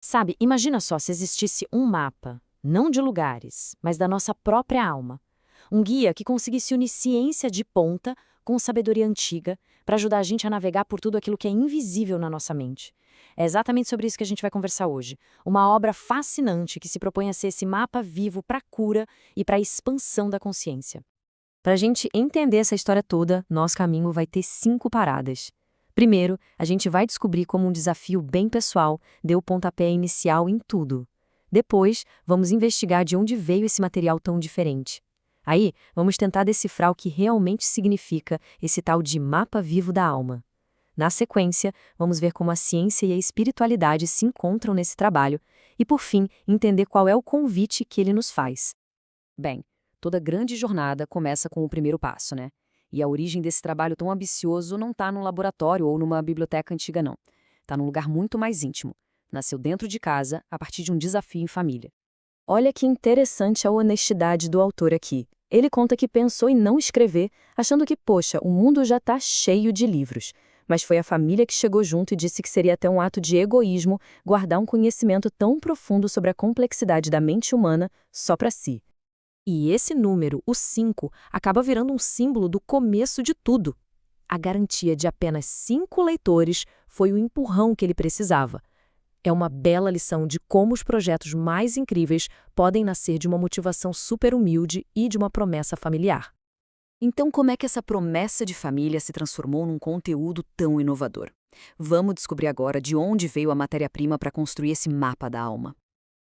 Sabe, imagina só se existisse um mapa, não de lugares, mas da nossa própria alma. Um guia que conseguisse unir ciência de ponta com sabedoria antiga para ajudar a gente a navegar por tudo aquilo que é invisível na nossa mente. É exatamente sobre isso que a gente vai conversar hoje. Uma obra fascinante que se propõe a ser esse mapa vivo para a cura e para a expansão da consciência. Para a gente entender essa história toda, nosso caminho vai ter 5 paradas. Primeiro, a gente vai descobrir como um desafio bem pessoal deu o pontapé inicial em tudo. Depois, vamos investigar de onde veio esse material tão diferente. Aí, vamos tentar decifrar o que realmente significa esse tal de mapa vivo da alma. Na sequência, vamos ver como a ciência e a espiritualidade se encontram nesse trabalho e, por fim, entender qual é o convite que ele nos faz. Bem, toda grande jornada começa com o primeiro passo, né? E a origem desse trabalho tão ambicioso não está num laboratório ou numa biblioteca antiga, não. Está num lugar muito mais íntimo. Nasceu dentro de casa, a partir de um desafio em família. Olha que interessante a honestidade do autor aqui. Ele conta que pensou em não escrever, achando que, poxa, o mundo já está cheio de livros. Mas foi a família que chegou junto e disse que seria até um ato de egoísmo guardar um conhecimento tão profundo sobre a complexidade da mente humana só para si. E esse número, o 5, acaba virando um símbolo do começo de tudo. A garantia de apenas 5 leitores foi o empurrão que ele precisava. É uma bela lição de como os projetos mais incríveis podem nascer de uma motivação super humilde e de uma promessa familiar. Então, como é que essa promessa de família se transformou num conteúdo tão inovador? Vamos descobrir agora de onde veio a matéria-prima para construir esse mapa da alma.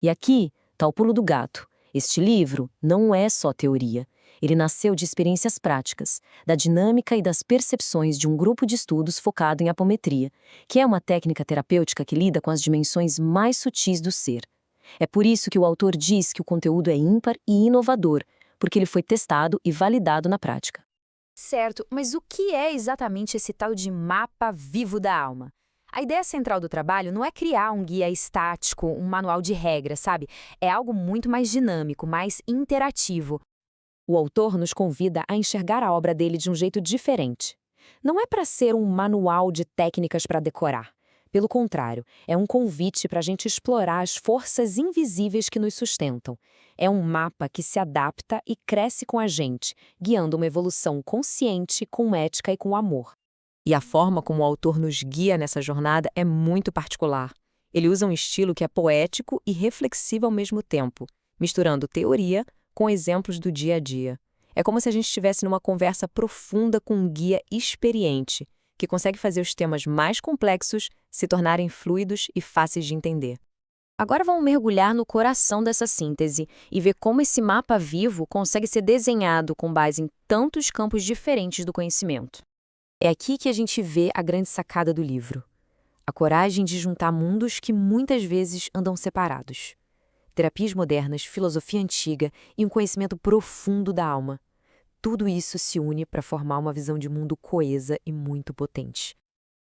E aqui está o pulo do gato. Este livro não é só teoria. Ele nasceu de experiências práticas, da dinâmica e das percepções de um grupo de estudos focado em apometria, que é uma técnica terapêutica que lida com as dimensões mais sutis do ser. É por isso que o autor diz que o conteúdo é ímpar e inovador, porque ele foi testado e validado na prática. Certo, mas o que é exatamente esse tal de mapa vivo da alma? A ideia central do trabalho não é criar um guia estático, um manual de regras, sabe? É algo muito mais dinâmico, mais interativo. O autor nos convida a enxergar a obra dele de um jeito diferente. Não é para ser um manual de técnicas para decorar. Pelo contrário, é um convite para a gente explorar as forças invisíveis que nos sustentam. É um mapa que se adapta e cresce com a gente, guiando uma evolução consciente, com ética e com amor. E a forma como o autor nos guia nessa jornada é muito particular. Ele usa um estilo que é poético e reflexivo ao mesmo tempo, misturando teoria com exemplos do dia a dia. É como se a gente estivesse numa conversa profunda com um guia experiente, que consegue fazer os temas mais complexos se tornarem fluidos e fáceis de entender. Agora vamos mergulhar no coração dessa síntese e ver como esse mapa vivo consegue ser desenhado com base em tantos campos diferentes do conhecimento. É aqui que a gente vê a grande sacada do livro. A coragem de juntar mundos que muitas vezes andam separados. Terapias modernas, filosofia antiga e um conhecimento profundo da alma. Tudo isso se une para formar uma visão de mundo coesa e muito potente.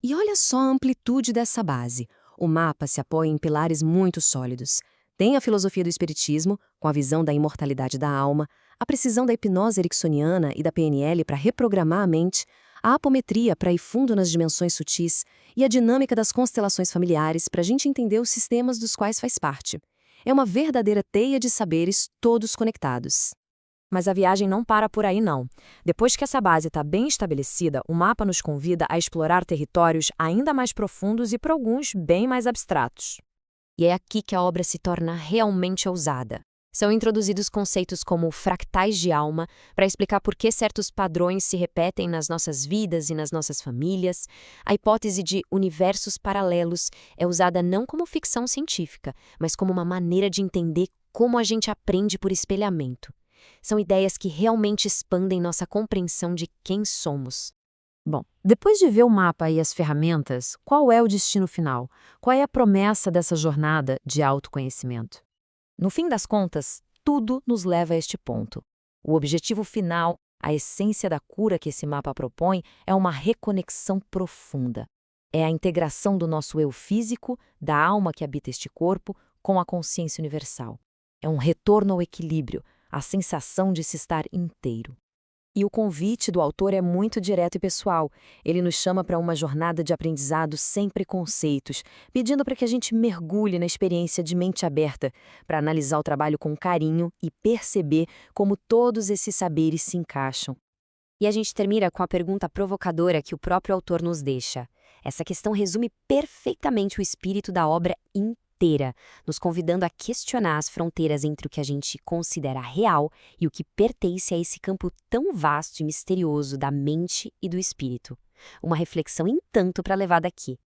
E olha só a amplitude dessa base. O mapa se apoia em pilares muito sólidos. Tem a filosofia do espiritismo, com a visão da imortalidade da alma, a precisão da hipnose ericksoniana e da PNL para reprogramar a mente, a apometria para ir fundo nas dimensões sutis e a dinâmica das constelações familiares para a gente entender os sistemas dos quais faz parte. É uma verdadeira teia de saberes todos conectados. Mas a viagem não para por aí, não. Depois que essa base está bem estabelecida, o mapa nos convida a explorar territórios ainda mais profundos e, para alguns, bem mais abstratos. E é aqui que a obra se torna realmente ousada. São introduzidos conceitos como fractais de alma, para explicar por que certos padrões se repetem nas nossas vidas e nas nossas famílias. A hipótese de universos paralelos é usada não como ficção científica, mas como uma maneira de entender como a gente aprende por espelhamento. São ideias que realmente expandem nossa compreensão de quem somos. Bom, depois de ver o mapa e as ferramentas, qual é o destino final? Qual é a promessa dessa jornada de autoconhecimento? No fim das contas, tudo nos leva a este ponto. O objetivo final, a essência da cura que esse mapa propõe, é uma reconexão profunda. É a integração do nosso eu físico, da alma que habita este corpo, com a consciência universal. É um retorno ao equilíbrio, a sensação de se estar inteiro. E o convite do autor é muito direto e pessoal. Ele nos chama para uma jornada de aprendizado sem preconceitos, pedindo para que a gente mergulhe na experiência de mente aberta, para analisar o trabalho com carinho e perceber como todos esses saberes se encaixam. E a gente termina com a pergunta provocadora que o próprio autor nos deixa. Essa questão resume perfeitamente o espírito da obra inteira, nos convidando a questionar as fronteiras entre o que a gente considera real e o que pertence a esse campo tão vasto e misterioso da mente e do espírito. Uma reflexão em tanto para levar daqui.